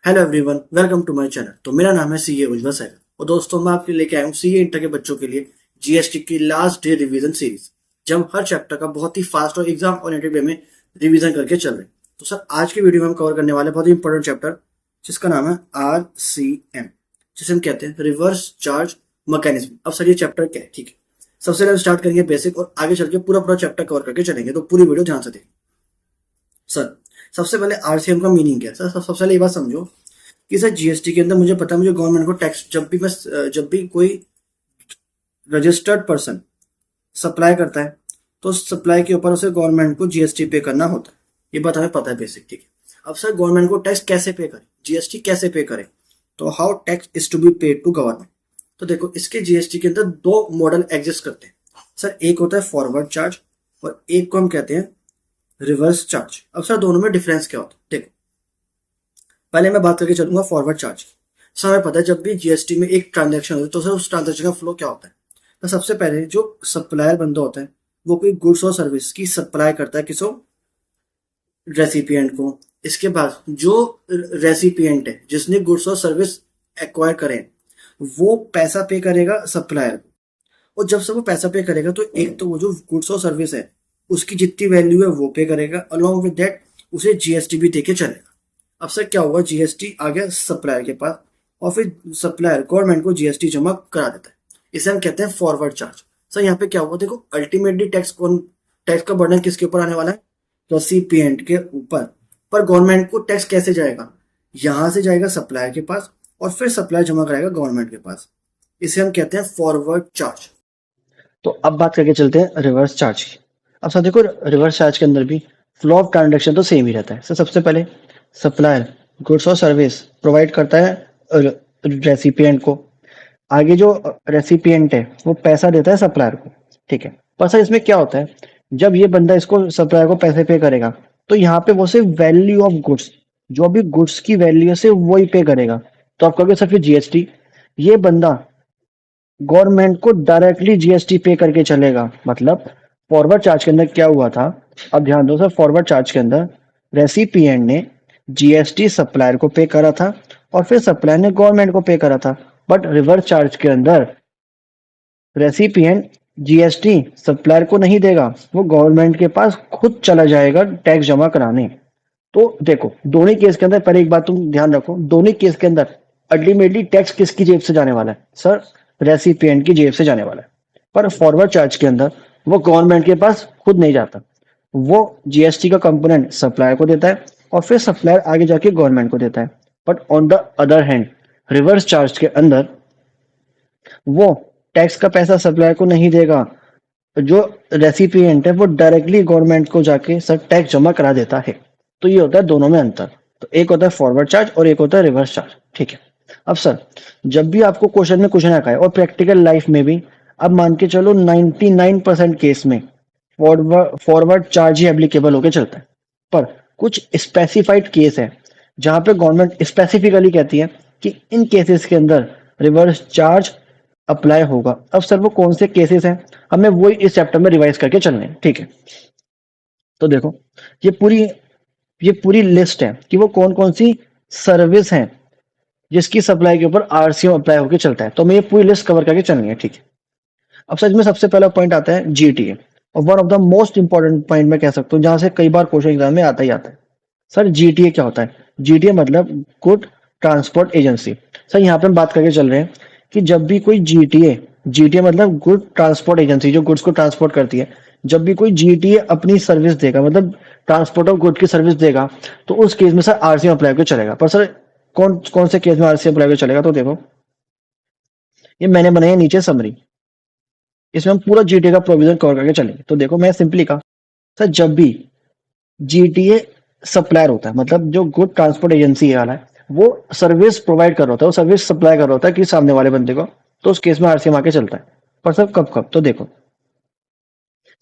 Hello everyone, welcome to my channel. तो मेरा नाम है सीए उज्जवल सैगल और दोस्तों मैं आपके लेके आया हूँ सीए इंटर के बच्चों के लिए जीएसटी की लास्ट डे रिवीजन सीरीज, जब हम हर चैप्टर का बहुत ही फास्ट और एग्जाम ओरिएंटेड वे में रिवीजन करके चल रहे हैं। तो सर, आज की वीडियो में हम कवर करने वाले बहुत ही इंपॉर्टेंट चैप्टर जिसका नाम है RCM, जिसे हम कहते हैं रिवर्स चार्ज मैकेनिज्म। अब सर, ये चैप्टर क्या है? ठीक है, सबसे पहले स्टार्ट करेंगे बेसिक और आगे चल के पूरा पूरा चैप्टर कवर करके चलेंगे, तो पूरी वीडियो ध्यान से देखें। सर, सबसे पहले आरसीएम का मीनिंग क्या है? सर, सबसे पहले ये बात समझो कि सर जीएसटी के अंदर मुझे पता है, मुझे गवर्नमेंट को टैक्स जब भी कोई रजिस्टर्ड पर्सन सप्लाई करता है तो सप्लाई के ऊपर उसे गवर्नमेंट को जीएसटी पे करना होता है। ये बात हमें पता है बेसिक, ठीक है। अब सर, गवर्नमेंट को टैक्स कैसे पे करे, जीएसटी कैसे पे करे, तो how tax is to be paid to government. तो देखो, इसके जीएसटी के अंदर दो मॉडल एग्जिस्ट करते हैं सर। एक होता है फॉरवर्ड चार्ज और एक को हम कहते हैं रिवर्स चार्ज। अब सर, दोनों में डिफरेंस क्या होता है? देखो, पहले मैं बात करके चलूंगा फॉरवर्ड चार्ज की। सर, हमें पता है जब भी जीएसटी में एक ट्रांजैक्शन होती है तो सर उस ट्रांजैक्शन का फ्लो क्या होता है? तो सबसे पहले जो सप्लायर बंदा होता है वो कोई गुड्स और सर्विस की सप्लाई करता है किसको? रेसिपिएंट को। इसके बाद जो रेसिपिएंट है जिसने गुड्स और सर्विस एक्वायर करे वो पैसा पे करेगा सप्लायर को। और जब से वो पैसा पे करेगा तो एक तो वो जो गुड्स और सर्विस है उसकी जितनी वैल्यू है वो पे करेगा, अलॉन्ग विद दैट उसे जीएसटी भी देके चलेगा। अब सर क्या होगा, जीएसटी आ गया सप्लायर के पास और फिर सप्लायर गवर्नमेंट को जीएसटी जमा करा देता है। इसे हम कहते हैं फॉरवर्ड चार्ज। सर, यहाँ पे क्या हुआ, देखो अल्टीमेटली टैक्स का बर्डन किसके ऊपर आने वाला है? रेसिपिएंट के ऊपर। पर गवर्नमेंट को टैक्स कैसे जाएगा? यहां से जाएगा सप्लायर के पास और फिर सप्लायर जमा कराएगा गवर्नमेंट के पास। इसे हम कहते हैं फॉरवर्ड चार्ज। तो अब बात करके चलते हैं रिवर्स चार्ज की। अब सर देखो, रिवर्स चार्ज के अंदर भी फ्लो ऑफ ट्रांजेक्शन तो सेम ही रहता है। सर सबसे पहले सप्लायर गुड्स और सर्विस प्रोवाइड करता है रेसिपिएंट को। आगे जो रेसिपिएंट है वो पैसा देता है सप्लायर को, ठीक है। पर सर इसमें क्या होता है, जब ये बंदा इसको सप्लायर को पैसे पे करेगा तो यहाँ पे वो सिर्फ वैल्यू ऑफ गुड्स, जो भी गुड्स की वैल्यू है सिर्फ वही पे करेगा। तो आप कहोगे सर फिर जीएसटी, ये बंदा गवर्नमेंट को डायरेक्टली जीएसटी पे करके चलेगा। मतलब फॉरवर्ड चार्ज के अंदर क्या हुआ था, अब ध्यान दो सर, फॉरवर्ड चार्ज के अंदर रेसिपिएंट ने जीएसटी सप्लायर को पे करा था और फिर सप्लायर ने गवर्नमेंट को पे करा था। बट रिवर्स चार्ज के अंदर रेसिपिएंट जीएसटी सप्लायर को नहीं देगा, वो गवर्नमेंट के पास खुद चला जाएगा टैक्स जमा कराने। तो देखो, दोनों केस के अंदर पहले एक बात तुम ध्यान रखो, दोनों केस के अंदर अल्टीमेटली टैक्स किसकी जेब से जाने वाला है? सर, रेसिपिएंट की जेब से जाने वाला है। पर फॉरवर्ड चार्ज के अंदर वो गवर्नमेंट के पास खुद नहीं जाता, वो जीएसटी का कंपोनेंट सप्लायर को देता है और फिर सप्लायर आगे जाके गवर्नमेंट को देता है। But on the other hand reverse charge के अंदर वो टैक्स का पैसा सप्लायर को नहीं देगा, जो रेसिपिएंट है वो डायरेक्टली गवर्नमेंट को जाके सर टैक्स जमा करा देता है। तो ये होता है दोनों में अंतर। तो एक होता है फॉरवर्ड चार्ज और एक होता है रिवर्स चार्ज, ठीक है। अब सर, जब भी आपको क्वेश्चन में क्वेश्चन आता है और प्रैक्टिकल लाइफ में भी, अब मान के चलो 99% केस में फॉरवर्ड चार्ज ही एप्लीकेबल होकर चलता है। पर कुछ स्पेसिफाइड केस है जहां पे गवर्नमेंट स्पेसिफिकली कहती है कि इन केसेस के अंदर रिवर्स चार्ज अप्लाई होगा। अब सर वो कौन से केसेस हैं, हमें वही इस चैप्टर में रिवाइज करके चलने हैं, ठीक है। तो देखो, ये पूरी ये पूरी लिस्ट है कि वो कौन कौन सी सर्विस हैं जिसकी सप्लाई के ऊपर आरसीएम अप्लाई होकर चलता है। तो हमें ये पूरी लिस्ट कवर करके चलनी है, ठीक है। अब सच में सबसे पहला पॉइंट आता है जीटीए, और one of the most important point मैं कह सकता हूँ जहां से कई बार क्वेश्चन एग्जाम में आता ही आता है। सर जीटीए क्या होता है? जीटीए मतलब गुड ट्रांसपोर्ट एजेंसी। सर यहाँ पे हम बात करके चल रहे हैं कि जब भी कोई जीटीए, जीटीए मतलब गुड ट्रांसपोर्ट एजेंसी, जो गुड्स को ट्रांसपोर्ट करती है, जब भी कोई जीटीए अपनी सर्विस देगा, मतलब ट्रांसपोर्ट ऑफ गुड की सर्विस देगा, तो उस केस में सर आरसीएम अप्लाई को चलेगा। पर सर कौन कौन से केस में आरसीएम अप्लाई को चलेगा? तो देखो, ये मैंने बनाई है नीचे समरी, इसमें हम पूरा जीटीए का प्रोविजन कवर करके चलेंगे। तो देखो, मैं सिंपली कहा सर, जब भी जीटीए सप्लायर होता है, मतलब जो गुड ट्रांसपोर्ट एजेंसी वाला है, वो सर्विस प्रोवाइड कर रहा होता है, वो सर्विस सप्लाई कर रहा होता है कि सामने वाले बंदे को, तो उस केस में आरसीएम आके चलता है। पर सर कब कब? तो देखो,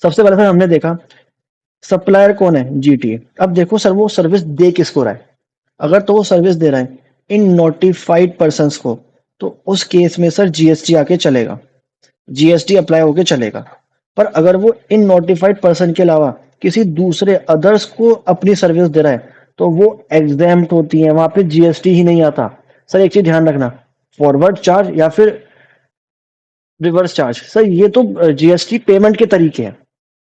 सबसे पहले सर हमने देखा सप्लायर कौन है? जीटीए। अब देखो सर, वो सर्विस दे किसको रहा है? अगर तो वो सर्विस दे रहा है इन नोटिफाइड पर्संस को, तो उस केस में सर जीएसटी आके चलेगा, जीएसटी अप्लाई होके चलेगा। पर अगर वो इन नोटिफाइड पर्सन के अलावा किसी दूसरे अदर्स को अपनी सर्विस दे रहा है, तो वो एग्जैम्प्ट होती है, वहां पे जीएसटी ही नहीं आता। सर एक चीज ध्यान रखना, फॉरवर्ड चार्ज या फिर रिवर्स चार्ज, सर ये तो जीएसटी पेमेंट के तरीके हैं,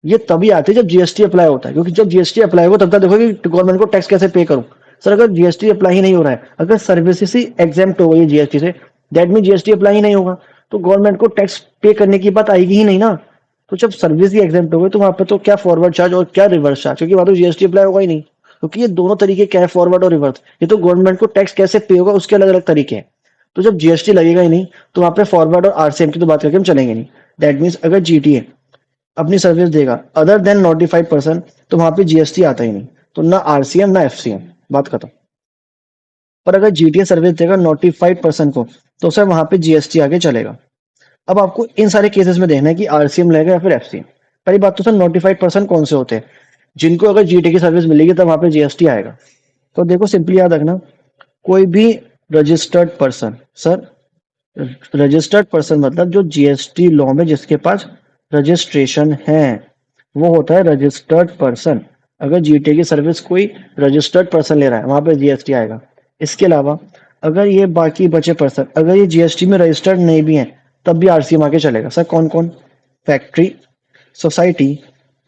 ये तभी आते हैं जब जीएसटी अप्लाई होता है, क्योंकि जब जीएसटी अप्लाई होगा तब तक देखो कि गवर्नमेंट को टैक्स कैसे पे करूं। सर अगर जीएसटी अप्लाई ही नहीं हो रहा है, अगर सर्विसेज ही एग्जेम्प्ट हो गई जीएसटी से, दैट मीन जीएसटी अप्लाई ही नहीं होगा, तो गवर्नमेंट को टैक्स पे करने की बात आएगी ही नहीं ना। तो जब सर्विस ही एग्जेम्प्ट हो गई तो वहां पे तो क्या फॉरवर्ड चार्ज और क्या रिवर्स चार्ज, क्योंकि वहां तो जीएसटी अप्लाई होगा ही नहीं, क्योंकि ये दोनों तरीके क्या है, फॉरवर्ड और रिवर्स, ये तो गवर्नमेंट को टैक्स कैसे पे होगा उसके अलग अलग तरीके हैं। तो जब जीएसटी लगेगा ही नहीं तो वहां पे फॉरवर्ड और आरसीएम की तो बात करके हम चलेंगे नहीं। दैट मीन्स अगर जीटीए अपनी सर्विस देगा अदर देन नोटिफाइड पर्सन, तो वहां पे जीएसटी आता ही नहीं, तो ना आरसीएम ना एफसीएम, बात खत्म। पर अगर जीटीए सर्विस देगा नोटिफाइड पर्सन को, तो सर वहां पे जीएसटी आगे चलेगा। अब आपको इन सारे केसेस में देखना है कि आरसीएम लगेगा या फिर एफसीएम। पहली बात तो सर नोटिफाइड पर्सन कौन से होते हैं, जिनको अगर जीटीए की सर्विस मिलेगी तब वहां पे जीएसटी आएगा। तो देखो सिंपली याद रखना, कोई भी registered person, sir registered person मतलब जो जीएसटी लॉ में जिसके पास रजिस्ट्रेशन है, वो होता है रजिस्टर्ड पर्सन। अगर जीटीए की सर्विस कोई रजिस्टर्ड पर्सन ले रहा है वहां पे जीएसटी आएगा। इसके अलावा अगर ये बाकी बचे पर्सन अगर ये जीएसटी में रजिस्टर्ड नहीं भी हैं तब भी आरसीएम आगे चलेगा। सर कौन कौन, factory, society,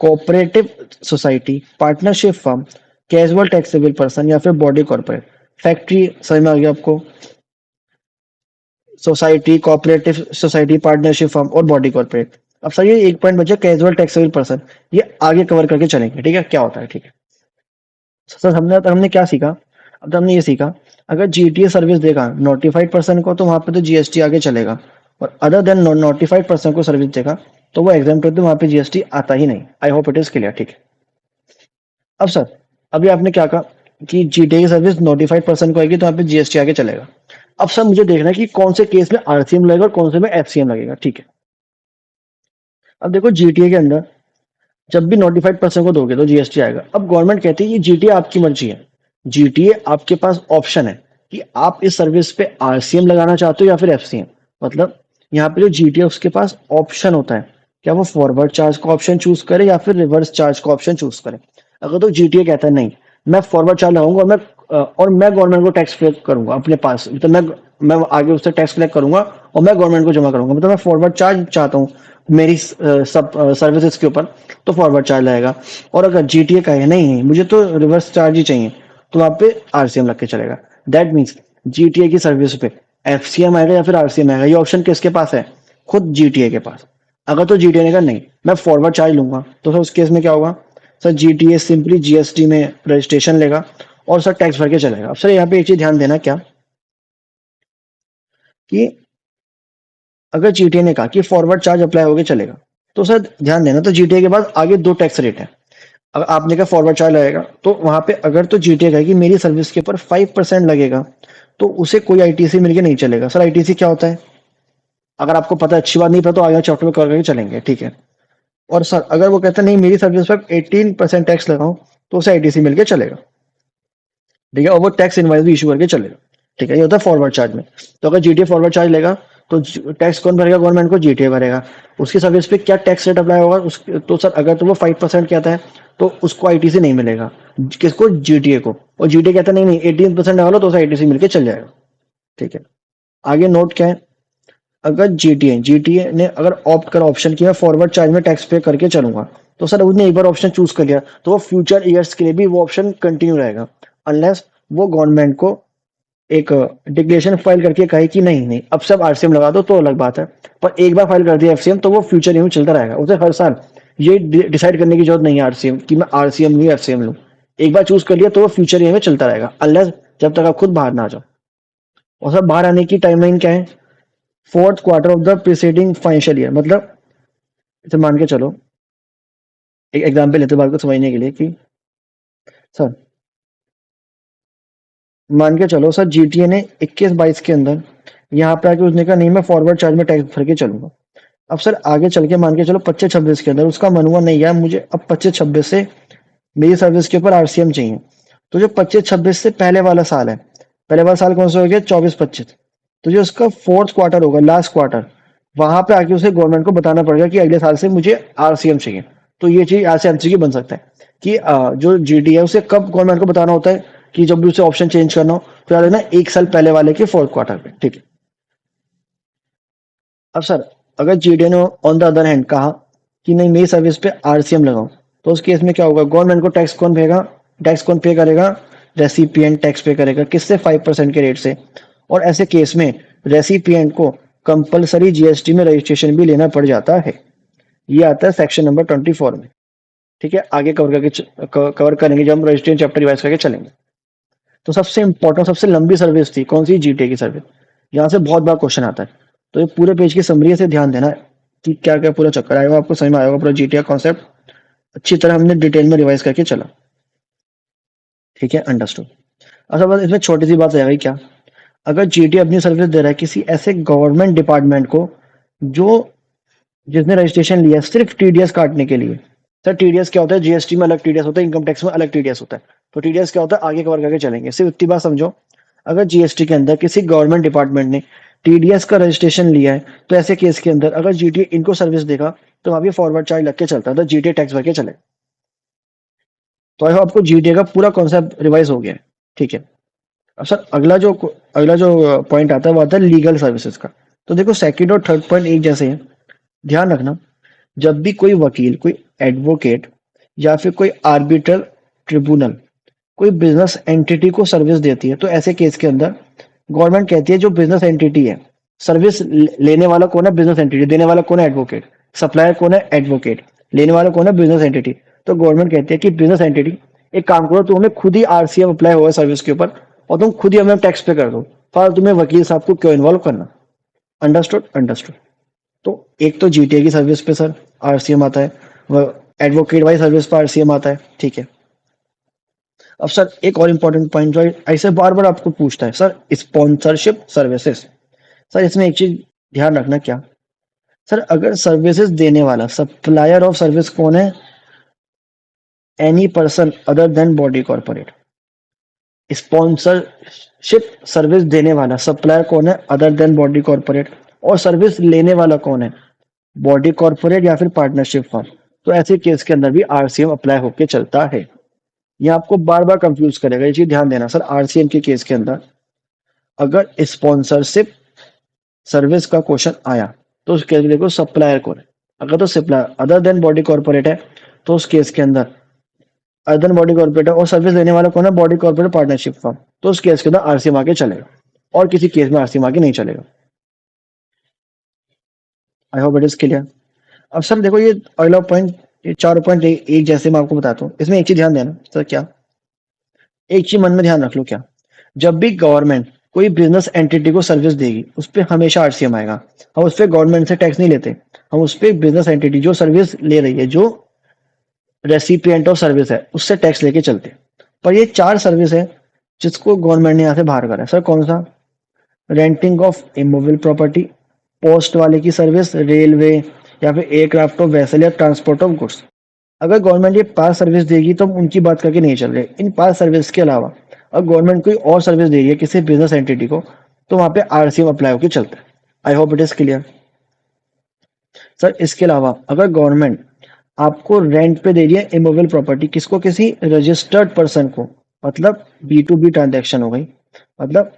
cooperative society, partnership firm, casual taxable person या फिर बॉडी कॉर्पोरेट। फैक्ट्री समझ में आ गया आपको, society, cooperative society, partnership firm और बॉडी कॉर्पोरेट। अब सर ये एक पॉइंट बचा कैजुअल टैक्सेबल पर्सन, ये आगे कवर करके चलेंगे, ठीक है क्या होता है, ठीक है। सर हमने क्या सीखा, अब तो हमने ये सीखा अगर जीटीए सर्विस देगा नोटिफाइड पर्सन को तो वहां पे तो जीएसटी आगे चलेगा, और अदर देन नोटिफाइड पर्सन को सर्विस देगा तो वो एग्जाम्प्ट होते वहां पे जीएसटी आता ही नहीं। I hope it is clear, ठीक है। अब सर अभी आपने क्या कहा कि जीटीए की सर्विस नोटिफाइड पर्सन को आएगी तो वहां पे जीएसटी आगे चलेगा। अब सर मुझे देखना है कि कौन से केस में आरसीएम लगेगा और कौन से में एफसीएम लगेगा, ठीक है। अब देखो जीटीए के अंदर जब भी नोटिफाइड पर्सन को दोगे तो जीएसटी आएगा। अब गवर्नमेंट कहती है ये जीटीए आपकी मर्जी है, जीटीए आपके पास ऑप्शन है कि आप इस सर्विस पे आरसीएम लगाना चाहते हो या फिर एफसीएम। मतलब यहाँ पे जो जीटीए उसके पास ऑप्शन होता है, क्या वो फॉरवर्ड चार्ज का ऑप्शन चूज करे या फिर रिवर्स चार्ज का ऑप्शन चूज करे। अगर तो जीटीए कहता है नहीं मैं फॉरवर्ड चार्ज लगाऊंगा और मैं गवर्नमेंट को टैक्स पे करूंगा अपने पास, तो मैं आगे उससे टैक्स कलेक्ट करूंगा और मैं गवर्नमेंट को जमा करूंगा, मतलब मैं फॉरवर्ड चार्ज चाहता हूँ मेरी सब सर्विसेज के ऊपर, तो फॉरवर्ड चार्ज लगेगा। और अगर जीटीए कहे नहीं मुझे तो रिवर्स चार्ज ही चाहिए, तो वहां पे आरसीएम लग के चलेगा। दैट मीन्स जीटीए की सर्विस पे एफसीएम आएगा या फिर आरसीएम आएगा, ये ऑप्शन किसके पास है, खुद जीटीए के पास। अगर तो जीटीए ने कहा नहीं मैं फॉरवर्ड चार्ज लूंगा, तो सर उस केस में क्या होगा, सर जीटीए सिंपली जीएसटी में रजिस्ट्रेशन लेगा और सर टैक्स भर के चलेगा। अब सर यहाँ पे एक चीज ध्यान देना क्या, कि अगर जीटीए ने कहा कि फॉरवर्ड चार्ज अप्लाई होके चलेगा, तो सर ध्यान देना तो जीटीए के बाद आगे दो टैक्स रेट है। अगर आपने कहा फॉरवर्ड चार्ज लगेगा तो वहां पे अगर तो जीटीए कहेगी मेरी सर्विस के ऊपर 5% लगेगा, तो उसे कोई आईटीसी मिलके नहीं चलेगा। सर आईटीसी क्या होता है, अगर आपको पता है अच्छी बात, नहीं पता तो आगे चैप्टर में कवर करके चलेंगे, ठीक है। और सर अगर वो कहते हैं नहीं मेरी सर्विस पर 18% टैक्स लगाऊं, तो उसे आईटीसी मिलके चलेगा, ठीक है, और वो टैक्स इनवाइस भी इशू करके चलेगा, ठीक है। ये होता है फॉरवर्ड चार्ज में। तो अगर जीटीए फॉरवर्ड चार्ज लेगा तो टैक्स कौन भरेगा, गवर्नमेंट को जीटीए भरेगा। उसकी सर्विस पे क्या टैक्स रेट अप्लाई होगा तो सर अगर तो वो 5% कहता है तो उसको आईटीसी नहीं मिलेगा, किसको, जीटीए को। और जीटीए कहता है नहीं नहीं 18% लगा लो तो उसे आईटीसी मिलके चल जाएगा, ठीक है। आगे नोट क्या है, अगर जीटीए ने अगर ऑप्ट कर ऑप्शन किया फॉरवर्ड चार्ज में टैक्स पे करके चलूंगा, तो सर उसने एक बार ऑप्शन चूज कर लिया तो वो फ्यूचर ईयर्स के लिए भी वो ऑप्शन कंटिन्यू रहेगा, अनलेस वो गवर्नमेंट को एक डिक्लेरेशन फाइल करके कहे कि नहीं नहीं अब सब आरसीएम लगा दो, तो अलग बात है। पर एक बार फाइल कर दिया एफसीएम तो वो फ्यूचर ईयर में चलता रहेगा, उसे हर साल ये डिसाइड करने की जरूरत नहीं है आरसीएम कि मैं आरसीएम लूँ एफसीएम लूँ। एक बार चूज कर लिया तो वो फ्यूचर ईयर में चलता रहेगा, अनलेस जब तक आप खुद बाहर ना आ जाओ। और सर बाहर आने की टाइमलाइन क्या है, fourth quarter of the preceding financial year. मतलब इसे मान के चलो, एक एग्जाम्पल लेते बात को समझने के लिए कि सर मान के चलो सर जीटीए ने 21-22 के अंदर यहाँ पे आके उसने कहा नहीं मैं फॉरवर्ड चार्ज में टैक्स भर के चलूंगा। अब सर आगे चल के मान के चलो 25-26 के अंदर उसका मन हुआ नहीं यार मुझे अब 25-26 से मेरी सर्विस के ऊपर आरसीएम चाहिए, तो जो 25-26 से पहले वाला साल है, पहले वाला साल कौन सा हो गया 24-25, तो जो उसका फोर्थ क्वार्टर होगा लास्ट क्वार्टर, वहां पे आके उसे गवर्नमेंट को बताना पड़ेगा कि अगले साल से मुझे आरसीएम चाहिए। तो ये चीज यहाँ से एमसीक्यू बन सकता है कि जो जीडी है उसे कब गवर्नमेंट को बताना होता है कि जब भी उसे ऑप्शन चेंज करना हो तो याद रखना 1 साल पहले वाले के फोर्थ क्वार्टर में, ठीक है। अब सर अगर जीडीए ने ऑन द अदर हैंड कहा कि नहीं मेरी सर्विस पे आरसीएम लगाओ, तो उस केस में क्या होगा, गवर्नमेंट को टैक्स कौन पे करेगा, रेसिपिएंट टैक्स पे करेगा, किससे 5% के रेट से। और ऐसे केस में रेसिपिएंट को कंपलसरी जीएसटी में रजिस्ट्रेशन भी लेना पड़ जाता है। ये आता है सेक्शन नंबर 24 में, ठीक है। आगे कवर करेंगे जब हम रजिस्ट्रेशन चैप्टर रिवाइज करके चलेंगे। तो सबसे इंपॉर्टेंट सबसे लंबी सर्विस थी कौन सी, जीटीए की सर्विस। यहाँ से बहुत बार क्वेश्चन आता है, तो ये पूरे पेज की समरी से ध्यान देना कि क्या क्या पूरा चक्कर आएगा, आपको समझ में आएगा पूरा जीटीए कॉन्सेप्ट अच्छी तरह हमने डिटेल में रिवाइज करके चला, ठीक है, अंडरस्टूड। अच्छा बस इसमें छोटी सी बात आ जाएगी, क्या अगर जीटीए अपनी सर्विस दे रहा है किसी ऐसे गवर्नमेंट डिपार्टमेंट को जो जिसने रजिस्ट्रेशन लिया सिर्फ टीडीएस काटने के लिए। सर टीडीएस क्या होता है, जीएसटी में अलग टीडीएस होता है, इनकम टैक्स में अलग टीडीएस होता है। तो टीडीएस क्या होता है आगे कवर करके चलेंगे, सिर्फ इतनी बात समझो। अगर जीएसटी के अंदर किसी गवर्नमेंट डिपार्टमेंट ने टीडीएस का रजिस्ट्रेशन लिया है, तो ऐसे केस के अंदर अगर जीटीए इनको सर्विस देगा तो वहां भी फॉरवर्ड चार्ज लग के चलता है, तो जीटीए टैक्स भर के चले। तो आई होप आपको जीटीए का पूरा कॉन्सेप्ट रिवाइज हो गया है, ठीक है। अब सर अगला जो पॉइंट आता है वो आता है लीगल सर्विसेज का। तो देखो सेकंड और थर्ड पॉइंट एक जैसे हैं, ध्यान रखना जब भी कोई वकील, कोई एडवोकेट या फिर कोई आर्बिट्रल ट्रिब्यूनल कोई बिजनेस एंटिटी को सर्विस देती है, तो ऐसे केस के अंदर गवर्नमेंट कहती है जो बिजनेस एंटिटी है, सर्विस लेने वाला कौन है, बिजनेस एंटिटी, देने वाला कौन है, एडवोकेट, सप्लायर कौन है, एडवोकेट, लेने वाला कौन है, बिजनेस एंटिटी। तो गवर्नमेंट कहती है कि बिजनेस एंटिटी एक काम करो, तुम हमें खुद ही आरसीएम अप्लाई हुआ सर्विस के ऊपर और तुम खुद ही हमें टैक्स पे कर दो, पर तुम्हें वकील साहब को क्यों इन्वॉल्व करना। Understood understood. तो एक तो जीटीए की सर्विस पे सर आरसीएम आता है, वह एडवोकेट वाली सर्विस पर आरसीएम आता है, ठीक है। अब सर एक और इम्पोर्टेंट पॉइंट जो ऐसे बार बार आपको पूछता है, सर स्पॉन्सरशिप सर्विसेज। सर इसमें एक चीज ध्यान रखना, क्या सर अगर सर्विसेज देने वाला सप्लायर ऑफ सर्विस कौन है, any person other than body corporate. Sponsorship service देने वाला सप्लायर कौन है, अदर देन बॉडी कॉर्पोरेट। और सर्विस लेने वाला कौन है, बॉडी कॉर्पोरेट या फिर पार्टनरशिप फर्म। तो ऐसे केस के अंदर भी आरसीएम अप्लाई होके चलता है। ये आपको बार बार कंफ्यूज करेगा, ये चीज ध्यान देना। सर आरसीएम के केस के अंदर अगर स्पॉन्सरशिप सर्विस का क्वेश्चन आया तो उस केस में देखो सप्लायर कौन है। अगर तो supplier other than body corporate है तो उस केस के अंदर अदर देन बॉडी कॉर्पोरेट है, और सर्विस देने वाला कौन है, बॉडी कॉर्पोरेट पार्टनरशिप फर्म, तो उस केस के अंदर आरसीएम आगे चलेगा और किसी केस में आरसीएम आगे नहीं चलेगा। I hope it is clear. अब सर देखो ये अगला पॉइंट, ये 4 पॉइंट एक जैसे मैं आपको बताता हूँ। इसमें एक चीज ध्यान देना सर, क्या एक चीज मन में ध्यान रख लो, क्या जब भी गवर्नमेंट कोई बिजनेस एंटिटी को सर्विस देगी उस पर हमेशा आरसीएम आएगा। हम उस पर गवर्नमेंट से टैक्स नहीं लेते, हम उस पर बिजनेस एंटिटी जो सर्विस ले रही है, जो रेसिपिएंट ऑफ सर्विस है, उससे टैक्स लेके चलते हैं। पर ये 4 सर्विस है जिसको गवर्नमेंट ने यहाँ से बाहर करा है। सर कौन सा, renting of immovable property, post वाले की सर्विस, रेलवे या फिर एयरक्राफ्ट ऑफ वेसल या ट्रांसपोर्ट ऑफ गुड्स। अगर गवर्नमेंट ये 5 सर्विस देगी तो हम उनकी बात करके नहीं चल रहे। इन 5 सर्विस के अलावा अगर गवर्नमेंट कोई और सर्विस दे रही है किसी बिजनेस एंटिटी को, तो वहां पे आरसीएम अप्लाई होकर चलता है। I hope it is clear. Sir इसके अलावा अगर गवर्नमेंट आपको रेंट पे दे रही है इमूवेबल प्रॉपर्टी, किसको, किसी रजिस्टर्ड पर्सन को, मतलब B2B ट्रांजैक्शन हो गई, मतलब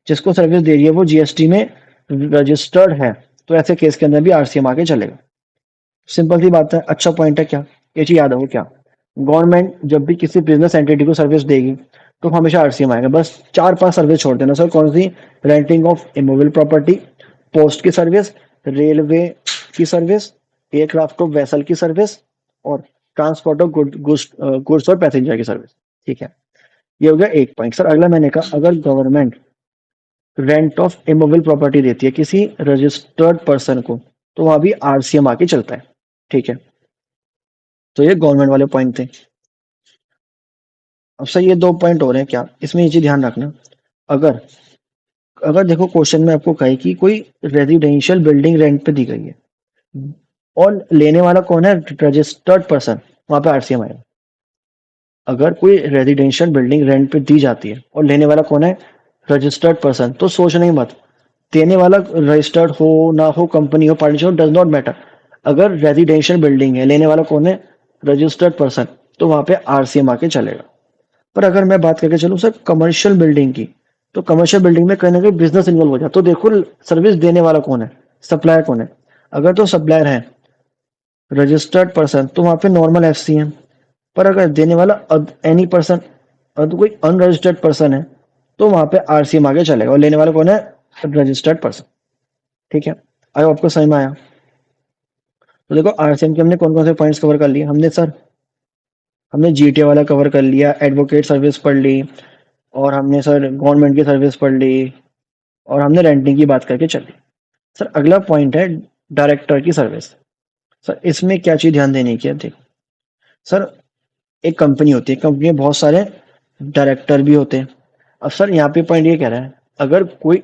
जिसको सर्विस दे रही है वो जीएसटी में रजिस्टर्ड है, तो ऐसे केस के अंदर भी आरसीएम आगे चलेगा। सिंपल सी बात है, अच्छा पॉइंट है, क्या ये चीज याद हो, क्या गवर्नमेंट जब भी किसी बिजनेस एंटिटी को सर्विस देगी तो हमेशा आरसीएम आएगा। बस 4-5 सर्विस छोड़ देना सर, कौन सी, renting of immovable property, post की सर्विस, रेलवे की सर्विस, एयरक्राफ्ट ऑफ वेसल की सर्विस और ट्रांसपोर्ट ऑफ गुड्स और पैसेंजर की सर्विस, ठीक है। ये हो गया एक पॉइंट। सर अगला मैंने कहा अगर government rent of immovable property देती है किसी रजिस्टर्ड पर्सन को, तो वहां भी आरसीएम आके चलता है, ठीक है। तो ये गवर्नमेंट वाले पॉइंट थे। अब सर ये 2 पॉइंट हो रहे हैं, क्या इसमें ये चीज ध्यान रखना, अगर अगर देखो क्वेश्चन में आपको कहे कि कोई रेजिडेंशियल बिल्डिंग रेंट पे दी गई है और लेने वाला कौन है, रजिस्टर्ड पर्सन, वहां पे आरसीएम आएगा। अगर कोई रेजिडेंशियल बिल्डिंग रेंट पे दी जाती है और लेने वाला कौन है, रजिस्टर्ड पर्सन, तो सोचना ही मत, देने वाला रजिस्टर्ड हो ना हो, कंपनी हो, पार्टनरशिप हो, डज नॉट मैटर। अगर रेजिडेंशियल बिल्डिंग है, लेने वाला कौन है, रजिस्टर्ड पर्सन, तो वहां पे आरसीएम आके चलेगा। पर अगर मैं बात करके चलूँ सर कमर्शियल बिल्डिंग की, तो कमर्शियल बिल्डिंग में कहीं ना कहीं बिजनेस इन्वॉल्व हो जाए, तो देखो सर्विस देने वाला कौन है, सप्लायर कौन है। अगर तो सप्लायर है रजिस्टर्ड पर्सन, तो वहां पे नॉर्मल एफसीएम। पर अगर देने वाला एनी पर्सन, अगर कोई अनरजिस्टर्ड पर्सन है, तो वहां पे आरसीएम आगे चलेगा, और लेने वाला कौन है, रजिस्टर्ड पर्सन। ठीक है, आई आपको समझ में आया। तो देखो आरसीएम के हमने कौन कौन से पॉइंट्स कवर कर लिए हमने सर, हमने जीटीए वाला कवर कर लिया, एडवोकेट सर्विस पढ़ ली, और हमने सर गवर्नमेंट की सर्विस पढ़ ली, और हमने रेंटिंग की बात करके चल ली। सर अगला पॉइंट है डायरेक्टर की सर्विस। सर इसमें क्या चीज ध्यान देने की है, देखो सर एक कंपनी होती है, कंपनी में बहुत सारे डायरेक्टर भी होते हैं। अब सर यहाँ पे पॉइंट ये कह रहा है, अगर कोई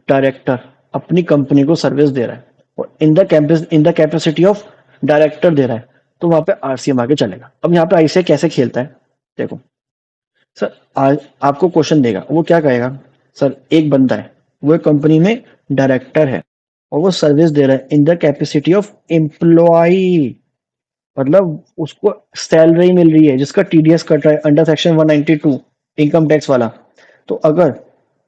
डायरेक्टर अपनी कंपनी को सर्विस दे रहा है और in the capacity of director दे रहा है, तो वहां पे आरसीएम आगे चलेगा। अब यहाँ पे आईसीए कैसे खेलता है, देखो सर आज आपको क्वेश्चन देगा, वो क्या कहेगा, सर एक बंदा है, वो एक कंपनी में डायरेक्टर है, और वो सर्विस दे रहा है in the capacity of employ, मतलब उसको सैलरी मिल रही है जिसका टीडीएस कट रहा है अंडर सेक्शन 192 इनकम टैक्स वाला। तो अगर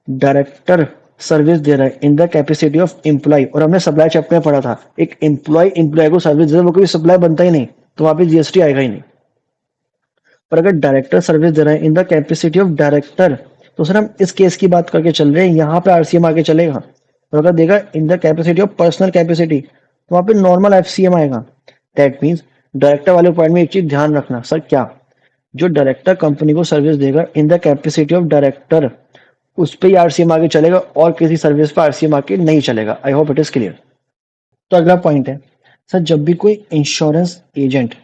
डायरेक्टर सर्विस दे रहा है in the capacity of employ, और हमने सप्लाई चैप्टर में पढ़ा था, एक एम्प्लॉय को सर्विस दे रहा है, वो कोई सप्लाई बनता ही नहीं, तो वहां पे जीएसटी आएगा ही नहीं। पर अगर डायरेक्टर सर्विस दे रहा है in the capacity of director, तो सर हम इस केस की बात करके चल रहे हैं, यहाँ पे आरसीएम आगे चलेगा। और अगर देगा इन the capacity of personal capacity, तो वहां पे नॉर्मल एफसीएम आएगा। दैट मीन्स डायरेक्टर वाले पॉइंट में एक चीज ध्यान रखना सर, क्या जो डायरेक्टर कंपनी को सर्विस देगा इन द कैपेसिटी ऑफ डायरेक्टर, उस पे ही आरसीएम आगे चलेगा, और किसी सर्विस पर आरसीएम आगे नहीं चलेगा। I hope it is clear. तो अगला पॉइंट है सर, जब भी कोई इंश्योरेंस एजेंट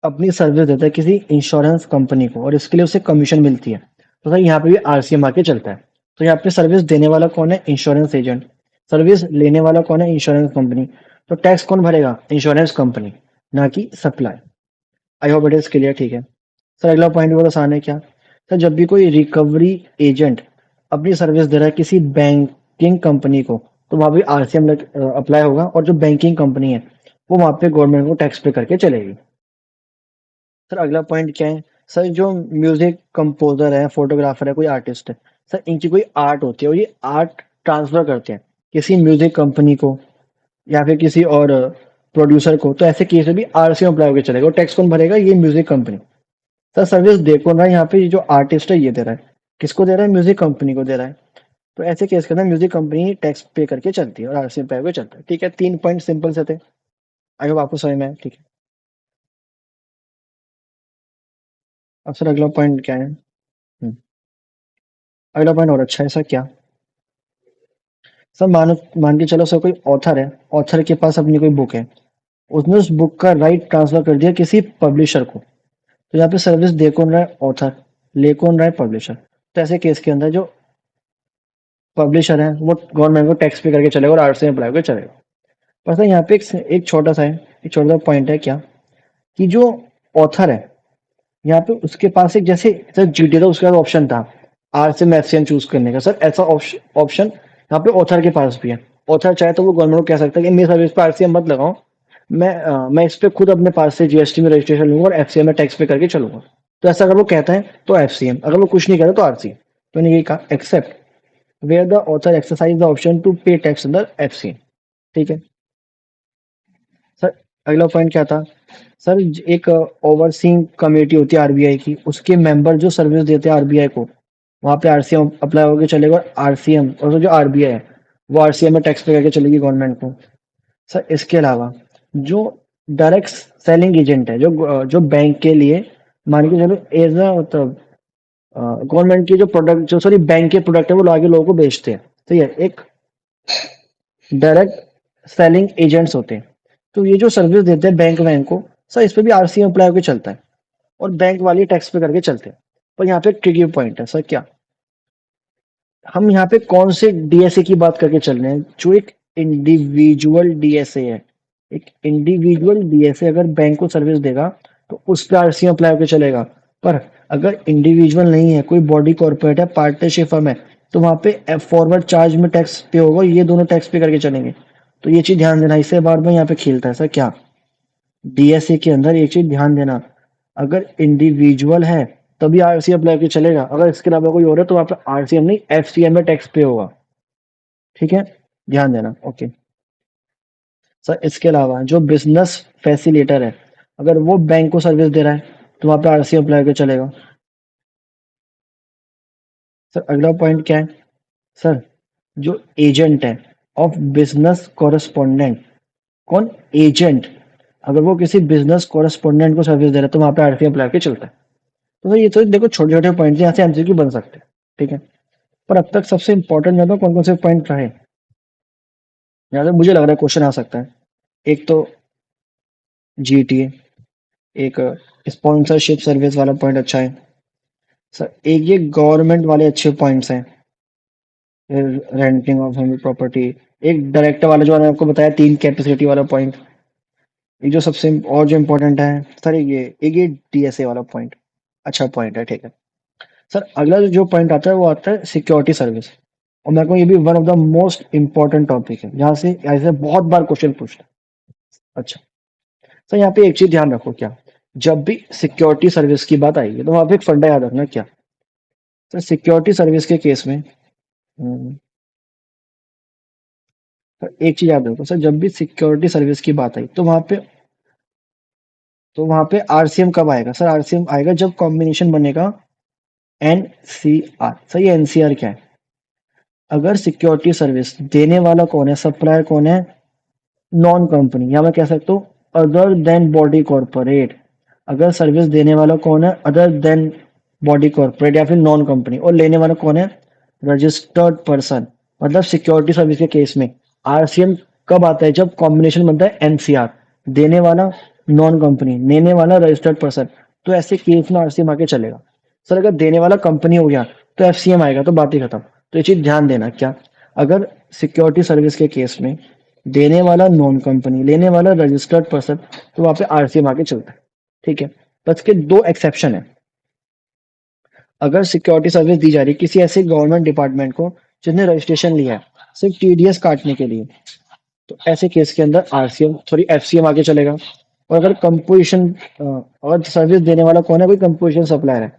अपनी सर्विस देता है किसी इंश्योरेंस कंपनी को, और इसके लिए उसे कमीशन मिलती है, तो सर यहाँ पे भी आरसीएम आके चलता है। तो यहाँ पे सर्विस देने वाला कौन है, इंश्योरेंस एजेंट, सर्विस लेने वाला कौन है, इंश्योरेंस कंपनी। तो टैक्स कौन भरेगा, इंश्योरेंस कंपनी, ना कि supply. I hope it is clear. ठीक है सर, अगला पॉइंट बहुत आसान है, क्या सर, जब भी कोई रिकवरी एजेंट अपनी सर्विस दे रहा है किसी बैंकिंग कंपनी को, तो वहां भी आरसीएम अप्लाई होगा, और जो बैंकिंग कंपनी है वो वहां पे गवर्नमेंट को टैक्स पे करके चलेगी। सर अगला पॉइंट क्या है, सर जो म्यूजिक कंपोजर है, फोटोग्राफर है, कोई आर्टिस्ट है, सर इनकी कोई आर्ट होती है, और ये आर्ट ट्रांसफर करते हैं किसी म्यूजिक कंपनी को या फिर किसी और प्रोड्यूसर को, तो ऐसे केस में भी आरसीएम अप्लाई होकर चलेगा, और टैक्स कौन भरेगा, ये म्यूजिक कंपनी। सर सर्विस दे कौन रहा है, यहाँ पे ये जो आर्टिस्ट है ये दे रहा है, किसको दे रहा है, म्यूजिक कंपनी को दे रहा है। तो ऐसे केस के अंदर म्यूजिक कंपनी टैक्स पे करके चलती है और आरसीएम पे होकर चलता है। ठीक है, 3 पॉइंट सिंपल से थे, आई होप आपको समझ में आया। ठीक है, अब सर अगला पॉइंट क्या है, अगला पॉइंट और अच्छा है सर, क्या सर मान के चलो सर कोई ऑथर है, ऑथर के पास अपनी कोई बुक है, उसने उस बुक का राइट ट्रांसफर कर दिया किसी पब्लिशर को। तो यहाँ पे सर्विस दे कौन रहा है, ऑथर, ले कौन रहा है, पब्लिशर। तो ऐसे केस के अंदर जो पब्लिशर है वो गवर्नमेंट को टैक्स पे करके चलेगा और आरसीएम अप्लाई करके चलेगा। पर सर यहाँ पे एक छोटा सा है, एक छोटा सा पॉइंट है, क्या कि जो ऑथर है यहाँ पे उसके पास एक, जैसे सर जीटी था उसके बाद ऑप्शन था आरसीएम एफसीएम चूज करने का, सर ऐसा ऑप्शन यहाँ पे ऑथर के पास भी है। ऑथर चाहे तो वो गवर्नमेंट को कह सकता है कि मेरी सर्विस पर आरसीएम मत लगाओ, मैं इस पे खुद अपने पास से जीएसटी में रजिस्ट्रेशन लूंगा और एफसीएम में टैक्स पे करके चलूंगा। तो ऐसा अगर वो कहता है तो एफसीएम, अगर वो कुछ नहीं कहता तो आरसीएम। तो मैंने यही कहा, except where the author exercise the option to pay tax under FCM. ठीक है सर, अगला पॉइंट क्या था, सर एक ओवरसीइंग कमेटी होती है आरबीआई की, उसके मेंबर जो सर्विस देते हैं आरबीआई को, वहां पे आरसीएम अप्लाई होकर चलेगा, और आरसीएम और जो आरबीआई है वो आरसीएम में टैक्स पे करके चलेगी गवर्नमेंट को। सर इसके अलावा जो डायरेक्ट सेलिंग एजेंट है, जो बैंक के लिए मान के चलो एज अ मतलब गवर्नमेंट की जो प्रोडक्ट, जो सॉरी बैंक के प्रोडक्ट है वो आगे लोगों को बेचते हैं, तो ये एक डायरेक्ट सेलिंग एजेंट्स होते हैं। तो ये जो सर्विस देते हैं बैंक को, सर इस पे भी आरसीएम अप्लाई होकर चलता है, और बैंक वाले टैक्स पे करके चलते हैं। पर यहाँ पे ट्रिकी पॉइंट है सर, क्या हम यहाँ पे कौन से डीएसए की बात करके चल रहे हैं, जो एक इंडिविजुअल डीएसए है। एक इंडिविजुअल डीएसए अगर बैंक को सर्विस देगा तो उस पर आरसीएम अप्लाई होकर चलेगा। पर अगर इंडिविजुअल नहीं है, कोई बॉडी कॉर्पोरेट है, पार्टनरशिप फर्म है, तो वहां पे फॉरवर्ड चार्ज में टैक्स पे होगा, ये दोनों टैक्स पे करके चलेंगे। तो ये चीज ध्यान देना, इससे बार बार यहाँ पे खेलता है सर, क्या डीएसए के अंदर एक चीज ध्यान देना, अगर इंडिविजुअल है तभी आरसी अप्लाई करके चलेगा, अगर इसके अलावा कोई और है तो वहां पे आरसीएम नहीं एफसीएम में टैक्स पे होगा। ठीक है, ध्यान देना। ओके सर, इसके अलावा जो बिजनेस फैसिलिटेटर है, अगर वो बैंक को सर्विस दे रहा है तो वहां पे आरसी अप्लाई करके चलेगा। सर अगला पॉइंट क्या है, सर जो एजेंट है ऑफ बिजनेस कॉरेस्पॉन्डेंट, कौन एजेंट, अगर वो किसी बिजनेस कॉरेस्पॉन्डेंट को सर्विस दे रहा है तो वहां पे आरसी अप्लाई करके चलता है। तो सर ये तो देखो छोटे छोटे पॉइंट यहाँ से एमसीक्यू बन सकते हैं। ठीक है, पर अब तक सबसे इंपॉर्टेंट ज्यादा कौन कौन से पॉइंट रहे, यहाँ से मुझे लग रहा है क्वेश्चन आ सकता है। एक तो जीटीए, एक स्पॉन्सरशिप सर्विस वाला पॉइंट अच्छा है। सर एक ये गवर्नमेंट वाले अच्छे पॉइंट्स हैं, रेंटिंग ऑफ प्रॉपर्टी, एक डायरेक्टर वाला जो मैंने आपको बताया, तीन कैपेसिटी वाला पॉइंट, ये जो सबसे और जो इम्पोर्टेंट है सर, ये डीएसए वाला पॉइंट अच्छा पॉइंट है। ठीक है सर, अगला जो पॉइंट आता है वो आता है सिक्योरिटी सर्विस, और मेरे को ये भी one of the most important topic है, जहाँ से ऐसे बहुत बार क्वेश्चन पूछता है। अच्छा सर, यहाँ पे एक चीज ध्यान रखो, क्या जब भी सिक्योरिटी सर्विस की बात आएगी तो वहां पे एक फंडा याद रखना, क्या सर सिक्योरिटी सर्विस के केस में सर एक चीज याद रखो, सर जब भी सिक्योरिटी सर्विस की बात आई तो वहां पे आरसीएम कब आएगा, सर आरसीएम आएगा जब कॉम्बिनेशन बनेगा एनसीआर। सर ये एनसीआर क्या है, अगर सिक्योरिटी सर्विस देने वाला कौन है, सप्लायर कौन है, नॉन कंपनी, या मैं कह सकता हूँ अदर देन बॉडी कॉर्पोरेट, अगर सर्विस देने वाला कौन है अदर देन बॉडी कॉर्पोरेट या फिर नॉन कंपनी, और लेने वाला कौन है, रजिस्टर्ड पर्सन, मतलब सिक्योरिटी सर्विस के केस में आरसीएम कब आता है, जब कॉम्बिनेशन बनता है एनसीआर, देने वाला नॉन कंपनी, लेने वाला रजिस्टर्ड पर्सन, तो ऐसे केस में आरसीएम आके चलेगा। सर अगर देने वाला कंपनी हो गया तो एफसीएम आएगा, तो बात ही खत्म। तो ये चीज ध्यान देना, क्या अगर सिक्योरिटी सर्विस के केस में देने वाला नॉन कंपनी, लेने वाला रजिस्टर्ड पर्सन, तो वहां पे आरसीएम आके चलता है। ठीक है, बस के दो एक्सेप्शन है, अगर सिक्योरिटी सर्विस दी जा रही है किसी ऐसे गवर्नमेंट डिपार्टमेंट को जिसने रजिस्ट्रेशन लिया है सिर्फ टीडीएस काटने के लिए, तो ऐसे केस के अंदर आरसीएम सॉरी एफसीएम आगे चलेगा। और अगर कंपोजिशन, अगर सर्विस देने वाला कौन है, कोई कंपोजिशन सप्लायर है,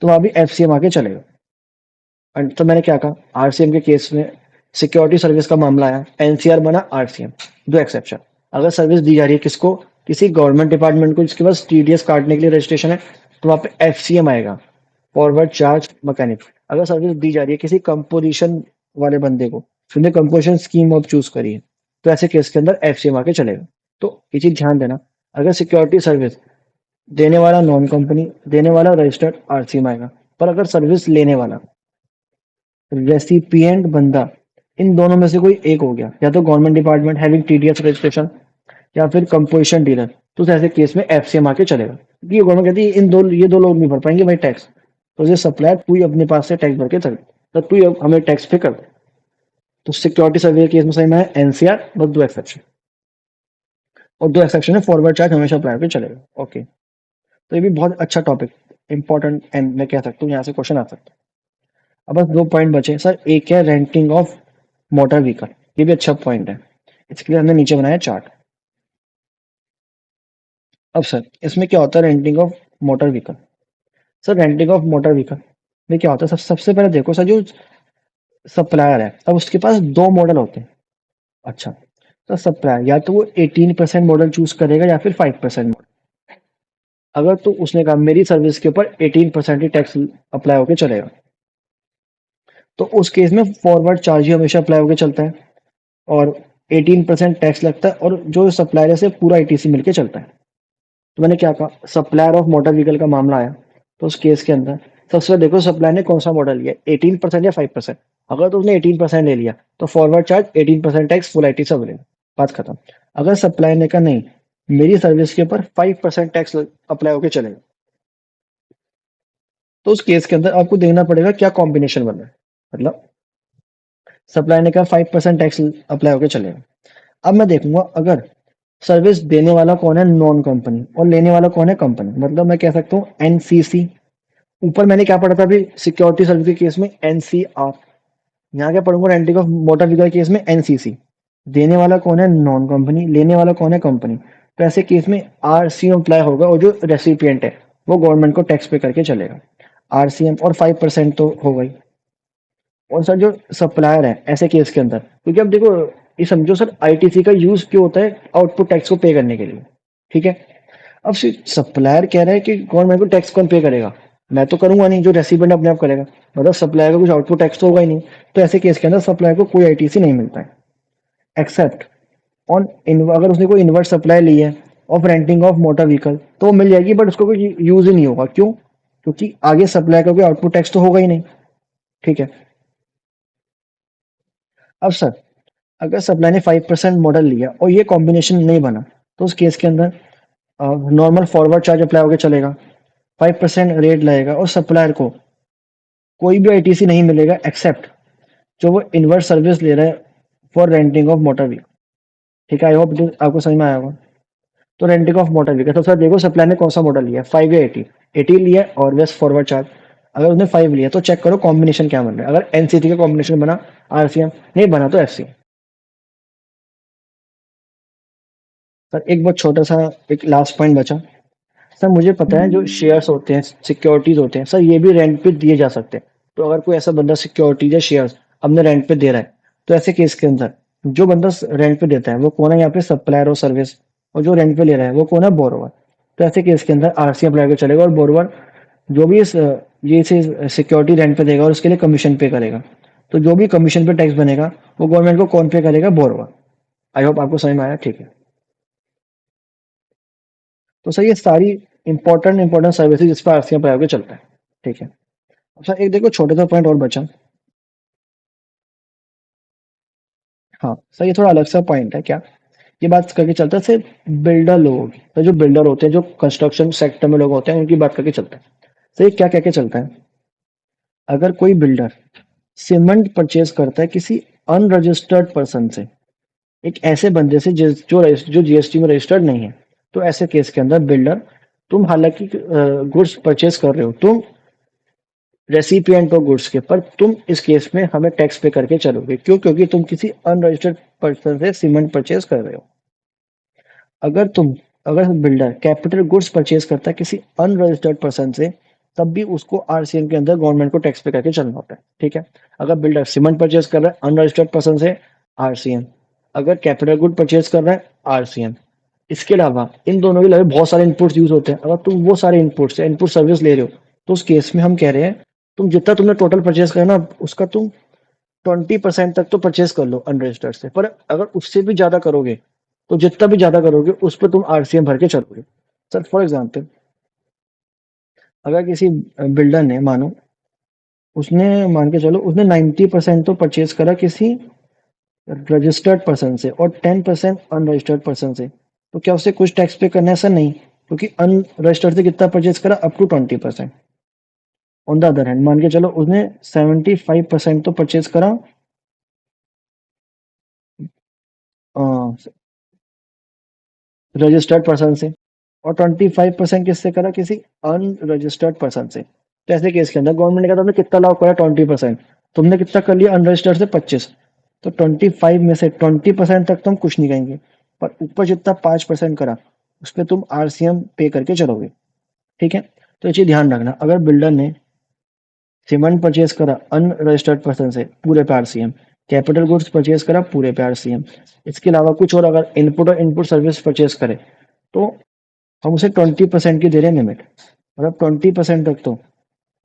तो वहां भी एफसीएम आगे चलेगा। एंड तो मैंने क्या कहा, आरसीएम के केस में सिक्योरिटी सर्विस का मामला आया, एनसीआर बना आरसीएम, दो एक्सेप्शन, अगर सर्विस दी जा रही है किसको, किसी गवर्नमेंट डिपार्टमेंट को जिसके पास टीडीएस काटने के लिए रजिस्ट्रेशन है, तो वहां पे एफसीएम आएगा, फॉरवर्ड चार्ज मैकेनिक। अगर सर्विस दी जा रही है किसी कंपोजिशन वाले बंदे को, जिसने कंपोजिशन स्कीम ऑफ चूज करी है, तो ऐसे केस के अंदर एफसीएम आके चलेगा। तो ये चीज ध्यान देना, अगर सिक्योरिटी सर्विस देने वाला नॉन कंपनी, देने वाला रजिस्टर्ड आरसीएम आएगा, पर अगर सर्विस लेने वाला रेसिपिएंट बंदा, इन दोनों में से कोई एक हो गया, या तो government department having TDS registration या फिर कंपोजिशन डीलर, तो ऐसे केस में एफसीएम आके चलेगा, क्योंकि गवर्नमेंट कहती है ये दो लोग नहीं भर पाएंगे भाई टैक्स, तो ये सप्लायर तू ही अपने पास से टैक्स भर के चल, तो तू ही हमें टैक्स पे कर दे। तो सिक्योरिटी सर्विस केस में सही में है एनसीआर, बस दो एक्सेप्शन, और दो एक्सेप्शन है फॉरवर्ड चार्ज हमेशा अप्लाई पे चलेगा। ओके, तो ये भी बहुत अच्छा टॉपिक, इंपॉर्टेंट, एंड मैं कह सकता हूँ यहाँ से क्वेश्चन आ सकता है। अब बस दो पॉइंट बचे सर, एक है रेंटिंग ऑफ मोटर व्हीकल, ये भी अच्छा पॉइंट है, इसके लिए हमने नीचे बनाया चार्ट। अब सर इसमें क्या होता है renting of motor vehicle, sir renting of motor vehicle में क्या होता है, सबसे पहले देखो सर, जो सप्लायर है अब उसके पास दो मॉडल होते हैं। अच्छा, तो सप्लायर या तो वो 18% मॉडल चूज करेगा या फिर 5% मॉडल, अगर तो उसने कहा मेरी सर्विस के ऊपर 18% ही टैक्स अप्लाई होकर चलेगा, तो उस केस में फॉरवर्ड चार्ज ही हमेशा अप्लाई होकर चलता है, और 18% टैक्स लगता है, और जो सप्लायर है से पूरा ईटीसी मिलके चलता है। तो मैंने क्या कहा, सप्लायर ऑफ मोटर व्हीकल का मामला आया, तो उस केस के अंदर सबसे पहले देखो सप्लायर ने कौन सा मॉडल लिया, 18% या 5%, अगर तो उसने 18% ले लिया तो forward charge 18% tax full IT सब लेगा, बात खत्म। अगर सप्लायर ने कहा नहीं, मेरी सर्विस के ऊपर 5% टैक्स अप्लाई होकर चलेगा, तो उस केस के अंदर आपको देखना पड़ेगा क्या कॉम्बिनेशन बन रहा है, मतलब सप्लायर ने कहा 5% टैक्स अप्लाई होकर चलेगा, अब मैं देखूंगा अगर सर्विस देने वाला कौन है, नॉन कंपनी, और लेने वाला कौन है, कंपनी, मतलब मैं कह सकता हूँ एनसीसी, ऊपर मैंने क्या पढ़ा था अभी सिक्योरिटी सर्विस के केस में एनसीआर, यहाँ क्या पढ़ूंगा renting of motor vehicle case में एनसीसी, देने वाला कौन है, नॉन कंपनी, लेने वाला कौन है, कंपनी, तो ऐसे केस में आरसीएम अप्लाई होगा और जो रेसिपिएंट है वो गवर्नमेंट को टैक्स पे करके चलेगा। आरसीएम और 5% तो होगा ही। और सर जो सप्लायर है ऐसे केस के अंदर, क्योंकि अब देखो ये समझो सर, आईटीसी का यूज क्यों होता है, आउटपुट टैक्स को पे करने के लिए। ठीक है, अब सप्लायर कह रहा है कि गवर्नमेंट को टैक्स कौन पे करेगा, मैं तो करूंगा नहीं, जो रेसिपिएंट अपने आप करेगा, मतलब सप्लायर का कुछ आउटपुट टैक्स तो होगा ही नहीं। तो ऐसे केस के अंदर सप्लायर को कोई आईटीसी नहीं मिलता है, एक्सेप्ट ऑन अगर उसने कोई इनवर्ट सप्लाई ली है of renting of motor vehicle तो वो मिल जाएगी, बट उसको कोई यूज ही नहीं होगा। क्यों? क्योंकि आगे सप्लाई का कोई आउटपुट टैक्स तो होगा ही नहीं। ठीक है, अब सर अगर सप्लाई ने 5% मॉडल लिया और ये कॉम्बिनेशन नहीं बना, तो उस केस के अंदर नॉर्मल फॉरवर्ड चार्ज अप्लाई होकर चलेगा, 5% रेट लगेगा और सप्लायर को कोई भी आईटीसी नहीं मिलेगा, एक्सेप्ट जो वो इनवर्ट सर्विस ले रहा है for renting of motor vehicle. ठीक है, आई होप आपको समझ में आया होगा। तो रेंटिंग ऑफ मोटर व्हीकल, तो सर देखो सप्लाई ने कौन सा मॉडल लिया है, 5 या 80। 80 लिया है और वेस्ट फॉरवर्ड चार्ज, अगर उसने 5 लिया तो चेक करो कॉम्बिनेशन क्या बन रहा है। अगर एनसीटी का कॉम्बिनेशन बना आरसीएम, नहीं बना तो एफसीएम। सर एक बहुत छोटा सा एक लास्ट पॉइंट बचा। सर मुझे पता है जो शेयर्स होते हैं, सिक्योरिटीज होते हैं सर, ये भी रेंट पे दिए जा सकते हैं। तो अगर कोई ऐसा बंदा सिक्योरिटीज या शेयर्स अपने रेंट पे दे रहा है, तो ऐसे केस के अंदर जो बंदा रेंट पे देता है वो कौन है यहाँ पे, सप्लायर और सर्विस, और जो रेंट पे ले रहा है वो कौन है, बोरोवर। तो ऐसे केस के अंदर आरसी अप्लाई कर चलेगा और बोरोवर जो भी ये सिक्योरिटी रेंट पे देगा और उसके लिए कमीशन पे करेगा। तो जो भी कमीशन पे टैक्स बनेगा वो गवर्नमेंट को कौन पे करेगा, बोरोवर। आई होप आपको समझ में आया। ठीक है, तो सर ये सारी इंपॉर्टेंट सर्विसेज इस पर आरसीएम अप्लाई होकर चलता है। ठीक है, अच्छा एक देखो छोटा सा पॉइंट और बचा। हाँ सर ये थोड़ा अलग सा पॉइंट है क्या, ये बात करके चलता है सिर्फ बिल्डर लोगों की, तो जो बिल्डर होते हैं जो कंस्ट्रक्शन सेक्टर में लोग होते हैं उनकी बात करके चलता है। सर ये क्या कह के चलता है, अगर कोई बिल्डर सीमेंट परचेज करता है किसी अनरजिस्टर्ड पर्सन से, एक ऐसे बंदे से जो जीएसटी में रजिस्टर्ड नहीं है, तो ऐसे केस के अंदर बिल्डर, तुम हालांकि गुड्स परचेज कर रहे हो, तुम रेसिपिएंट ऑफ गुड्स के, पर तुम इस केस में हमें टैक्स पे करके चलोगे। क्यों? क्योंकि तुम किसी अनरजिस्टर्ड पर्सन से सीमेंट परचेज कर रहे हो। अगर तुम अगर बिल्डर कैपिटल गुड्स परचेज करता है किसी अनरजिस्टर्ड पर्सन से, तब भी उसको आरसीएम के अंदर गवर्नमेंट को टैक्स पे करके चलना होता है। ठीक है, अगर बिल्डर सीमेंट परचेज कर रहा है अनरजिस्टर्ड पर्सन से, आरसीएम। अगर कैपिटल गुड परचेज कर रहा है, आरसीएम। इसके अलावा इन दोनों के अलावा बहुत सारे इनपुट्स यूज होते हैं, अगर तुम वो सारे इनपुट्स या इनपुट सर्विस ले रहे हो, तो उस केस में हम कह रहे हैं तुम जितना तुमने टोटल परचेज करना उसका तुम 20% तक तो परचेज कर लो अनरजिस्टर्ड से, पर अगर उससे भी ज्यादा करोगे, तो जितना भी ज्यादा करोगे उस पर तुम आरसीएम भर के चलोगे। सर फॉर एग्जाम्पल, अगर किसी बिल्डर ने मानो उसने मान के चलो उसने 90% तो परचेज करा किसी रजिस्टर्ड पर्सन से और 10% अनरजिस्टर्ड पर्सन से, तो क्या उसे कुछ टैक्स पे करना है? सर नहीं, क्योंकि अनरजिस्टर्ड से कितना परचेज करा, up to 20%। On the other hand मान के चलो उसने 75% तो परचेज करा रजिस्टर्ड पर्सन से, और 25% किससे करा, किसी अनरजिस्टर्ड पर्सन से। तो ऐसे केस के अंदर गवर्नमेंट ने कहा तुमने कितना लाभ करा, 20%, तुमने कितना कर लिया अनरजिस्टर्ड से, 25, तो 25 में से 20% तक तुम कुछ नहीं कहेंगे, पर ऊपर जितना 5% करा उस पर तुम आरसीएम पे करके चलोगे। ठीक है, तो ये चीज ध्यान रखना, अगर बिल्डर ने सीमेंट परचेज करा अनरजिस्टर्ड पर्सन से, पूरे पे आरसीएम। कैपिटल गुड्स परचेज करा, पूरे पे आरसीएम। इसके अलावा कुछ और अगर इनपुट और इनपुट सर्विस परचेज करे, तो हम उसे 20% की दे रहे हैं लिमिट, मतलब 20% तक तो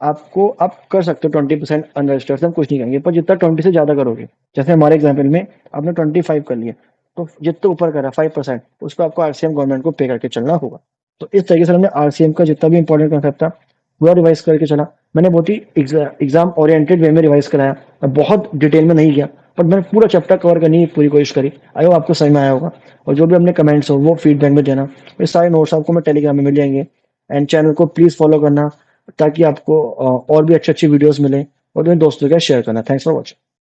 आपको आप कर सकते हो। 20% अनरजिस्टर्ड से हम कुछ नहीं कहेंगे, पर जितना 20 से ज्यादा करोगे, जैसे हमारे एग्जाम्पल में आपने 25 कर लिया, तो जितना ऊपर करा 5%, उस पर आपको आरसीएम गवर्नमेंट को पे करके चलना होगा। तो इस तरीके से हमने आरसीएम का जितना भी इंपॉर्टेंट कॉन्सेप्ट था पूरा रिवाइज करके चला। मैंने बहुत ही एग्जाम ओरिएंटेड वे में रिवाइज कराया, मैं बहुत डिटेल में नहीं गया, पर मैंने पूरा चैप्टर कवर करने की पूरी कोशिश करी। आई होप आपको समझ में आया होगा, और जो भी अपने कमेंट्स हो वो फीडबैक में देना। ये सारे नोट्स आपको मैं टेलीग्राम में मिल जाएंगे, एंड चैनल को प्लीज फॉलो करना ताकि आपको और भी अच्छी अच्छी वीडियोस मिले, और अपने दोस्तों के साथ शेयर करना। Thanks for watching.